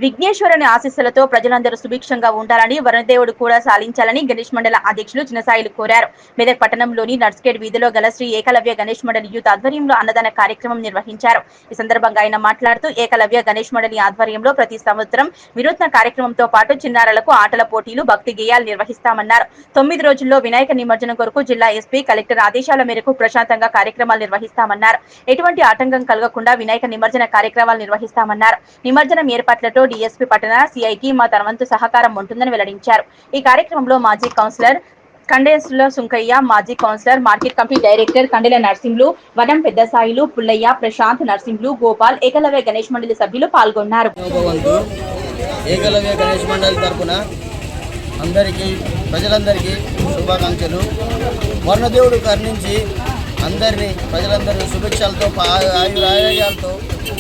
విఘ్నేశ్వరుని ఆశీస్సులతో ప్రజలందరూ సుభిక్షంగా ఉండాలని వరుణదేవుడు కూడా సాలించాలని గణేష్ మండల అధ్యక్షులు చిన్నసాయిలు కోరారు. మెదక్ పట్టణంలోని నర్స్కేడ్ వీధిలో గల శ్రీ ఏకలవ్య గణేష్ మండలి యూత్ ఆధ్వర్యంలో అన్నదాన కార్యక్రమం నిర్వహించారు. ఈ సందర్భంగా ఆయన మాట్లాడుతూ ఏకలవ్య గణేష్ మండలి ఆధ్వర్యంలో ప్రతి సంవత్సరం వినూత్న కార్యక్రమంతో పాటు చిన్నారులకు ఆటల పోటీలు, భక్తి గేయాలు నిర్వహిస్తామన్నారు. 9 రోజుల్లో వినాయక నిమజ్జనం కొరకు జిల్లా ఎస్పీ, కలెక్టర్ ఆదేశాల మేరకు ప్రశాంతంగా కార్యక్రమాలు నిర్వహిస్తామన్నారు. ఎటువంటి ఆటంకం కలగకుండా వినాయక నిమజ్జన కార్యక్రమాలు నిర్వహిస్తామన్నారు. నిమజ్జనం ఏర్పాట్లతో డీఎస్పీ పట్టణ సిఐకి మా తనవంతు సహకారం ఉంటుందని వెల్లడించారు. ఈ కార్యక్రమంలో మాజీ కౌన్సిలర్ కండేసుల సుంకయ్య, మాజీ councillor, market committee director కండెల Narsimhulu, వనం పెద్దసాయిలు, పుల్లయ్య, ప్రశాంత్, నర్సింహులు, గోపాల్, ఏకలవ్య గణేష్ మండలి సభ్యులు పాల్గొన్నారు. ఏకలవ్య గణేష్ మండలి తరపున అందరికీ ప్రజలందరికీ శుభాకాంక్షలు. వర్ణదేవుడు కరుణించి అందరినీ ప్రజలందరూ శుభేచ్ఛలతో ఆయురారోగ్యాలతో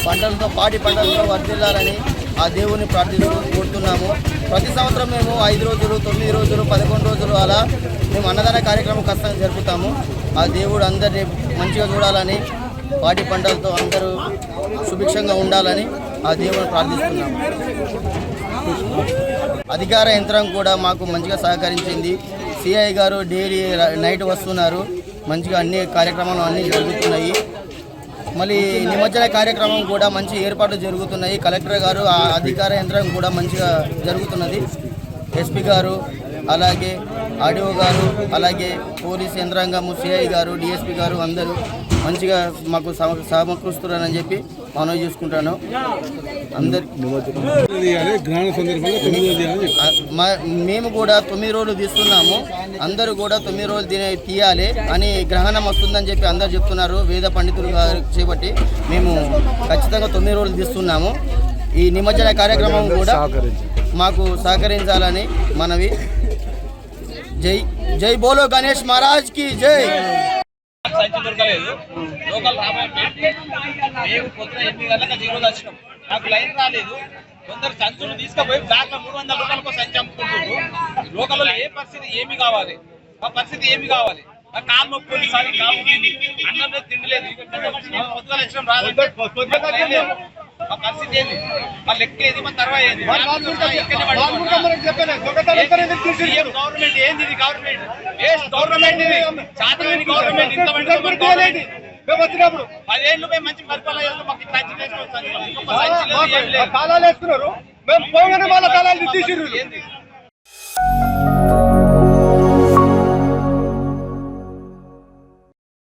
పంటలతో పాటి పంటలతో వర్ధిల్లాలని ఆ దేవుని ప్రార్థిస్తూ కోరుతున్నాము. ప్రతి సంవత్సరం మేము 5 రోజులు, 9 రోజులు, 11 రోజులు అలా మేము అన్నదాన కార్యక్రమం ఖచ్చితంగా జరుపుతాము. ఆ దేవుడు అందరినీ మంచిగా చూడాలని, పాటి పంటలతో అందరూ సుభిక్షంగా ఉండాలని ఆ దేవుని ప్రార్థిస్తున్నాము. అధికార యంత్రం కూడా మాకు మంచిగా సహకరించింది. సిఐ గారు డైలీ నైట్ వస్తున్నారు. మంచిగా అన్ని కార్యక్రమాలు అన్నీ జరుగుతున్నాయి. మళ్ళీ నిమజ్జన కార్యక్రమం కూడా మంచి ఏర్పాట్లు జరుగుతున్నాయి. కలెక్టర్ గారు ఆ అధికార యంత్రం కూడా మంచిగా జరుగుతున్నది. ఎస్పీ గారు, అలాగే ఆర్డీఓ గారు, అలాగే పోలీస్ యంత్రాంగము, సిఐ గారు, డిఎస్పీ గారు అందరూ మంచిగా మాకు సమకూరుస్తున్నారని చెప్పి మనవి చేసుకుంటాను. మేము కూడా 9 రోజులు తీస్తున్నాము. అందరూ కూడా 9 రోజులు తీయాలి అని గ్రహణం వస్తుందని చెప్పి అందరు చెప్తున్నారు. వేద పండితులు చేపట్టి మేము ఖచ్చితంగా 9 రోజులు తీస్తున్నాము. ఈ నిమజ్జన కార్యక్రమం కూడా మాకు సహకరించాలని మనవి. జై జై బోలో గణేష్ మహారాజ్ కి జై. సంచి దొరకలేదు. లోకల్ మేము పొద్దున 8 గంటలకు జీరో వచ్చినాం. నాకు లైన్ రాలేదు. కొందరు సంచులు తీసుకుపోయి బ్లాక్ 300 రూపాయలకు సంచి అమ్ముకుంటున్నారు. లోకల్లో ఏ పరిస్థితి ఏమి కావాలి, ఆ పరిస్థితి ఏమి కావాలి. ఆ కాలు నొప్పి సారి కాలు ఉంటుంది, అన్నం లేదు, తిండి లేదు. పొద్దుగా ఇష్టం రాదు. ఆ పరిస్థితి ఏంది, ఆ లెక్క ఏది, మన తర్వాత ఏంది, గవర్నమెంట్ ఏంది, ఇది గవర్నమెంట్ గవర్నమెంట్ ఇది చాతని గవర్నమెంట్. ఇంతమంది వచ్చినప్పుడు 10 ఏళ్ళు మేము మంచి పరిపాలన చేస్తాం. మాకు కాలాలు వేస్తున్నారు. మేము పోగానే వాళ్ళ కాలాలు తీసిర్రు. ఏంది